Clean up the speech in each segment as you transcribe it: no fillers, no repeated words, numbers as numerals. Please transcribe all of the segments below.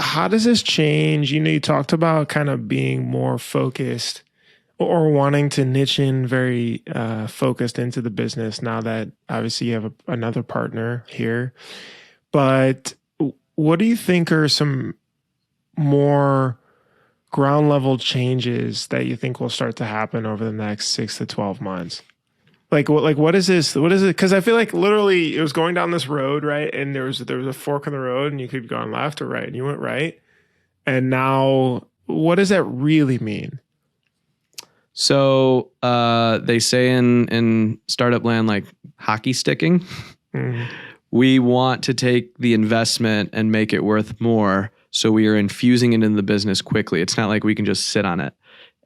how does this change? You talked about kind of being more focused or wanting to niche in very focused into the business now that obviously you have another partner here. But what do you think are some more ground level changes that you think will start to happen over the next 6 to 12 months? What is this? What is it? Because I feel like literally it was going down this road, right? And there was a fork in the road, and you could have gone left or right, and you went right. And now, what does that really mean? So they say in startup land, like hockey sticking. Mm-hmm. We want to take the investment and make it worth more. So we are infusing it in the business quickly. It's not like we can just sit on it.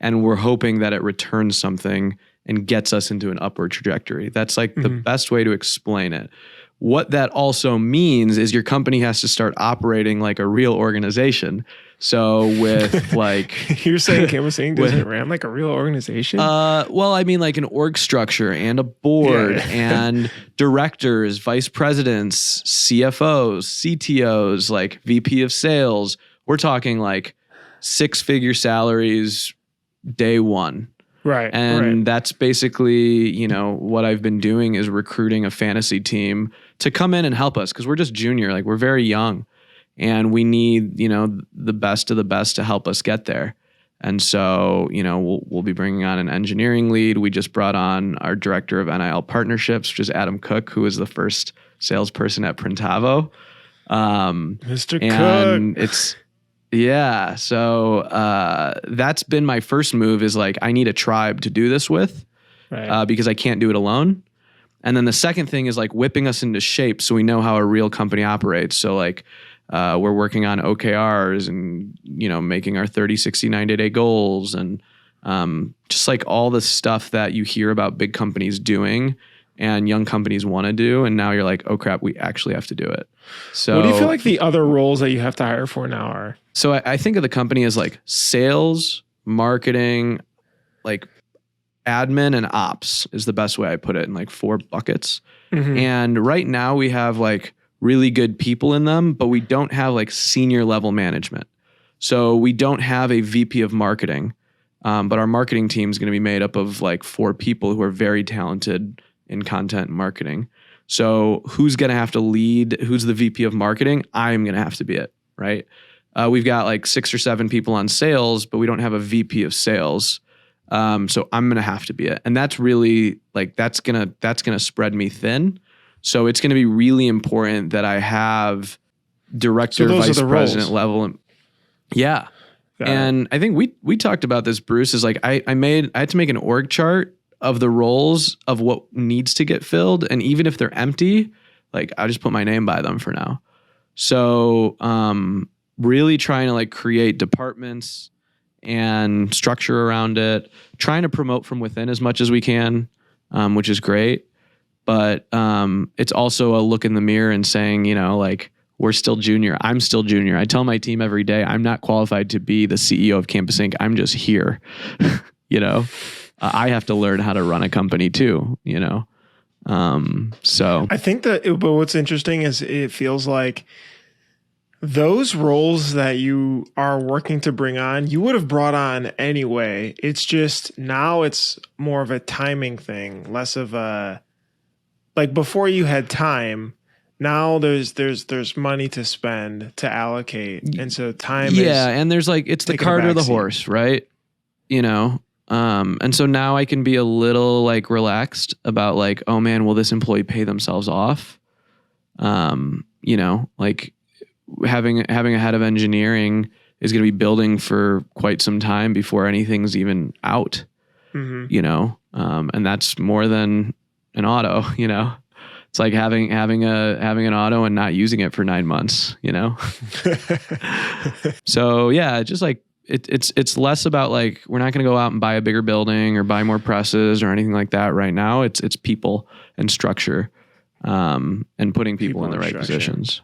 And we're hoping that it returns something and gets us into an upward trajectory. That's like the best way to explain it. What that also means is your company has to start operating like a real organization. So with like... You're saying canvassing doesn't ran like a real organization? Well, I mean like an org structure and a board and directors, vice presidents, CFOs, CTOs, like VP of sales. We're talking like 6-figure salaries day one. Right. And that's basically, what I've been doing is recruiting a fantasy team to come in and help us because we're just junior. Like we're very young and we need, the best of the best to help us get there. And so, we'll be bringing on an engineering lead. We just brought on our director of NIL partnerships, which is Adam Cook, who was the first salesperson at Printavo. Mr. And Cook. So that's been my first move is like, I need a tribe to do this with because I can't do it alone. And then the second thing is like whipping us into shape so we know how a real company operates. So like we're working on OKRs and, making our 30, 60, 90-day goals and just like all the stuff that you hear about big companies doing and young companies want to do. And now you're like, oh crap, we actually have to do it. So what do you feel like the other roles that you have to hire for now are? So I think of the company as like sales, marketing, like admin and ops is the best way I put it in like 4 buckets. Mm-hmm. And right now we have like really good people in them, but we don't have like senior level management. So we don't have a VP of marketing, but our marketing team is going to be made up of like 4 people who are very talented in content and marketing. So who's going to have to lead? Who's the VP of marketing? I'm going to have to be it, right? We've got like 6 or 7 people on sales, but we don't have a VP of sales. So I'm going to have to be it. And that's really like, that's going to spread me thin. So it's going to be really important that I have director, vice president level. Yeah. And I think we talked about this, Bruce, is like, I had to make an org chart of the roles of what needs to get filled. And even if they're empty, like I'll just put my name by them for now. So, really trying to like create departments and structure around it, trying to promote from within as much as we can, which is great. But it's also a look in the mirror and saying, like we're still junior. I'm still junior. I tell my team every day, I'm not qualified to be the CEO of Campus Inc. I'm just here. I have to learn how to run a company too, so I think but what's interesting is it feels like those roles that you are working to bring on, you would have brought on anyway. It's just now it's more of a timing thing, less of a like before you had time. Now there's money to spend, to allocate, and so time. Yeah, and there's like it's the cart or the horse, right? And so now I can be a little like relaxed about like, oh man, will this employee pay themselves off? Like having a head of engineering is going to be building for quite some time before anything's even out, and that's more than an auto, it's like having an auto and not using it for 9 months, So yeah, just like, it's less about like, we're not going to go out and buy a bigger building or buy more presses or anything like that right now. It's people and structure, and putting people in the right positions.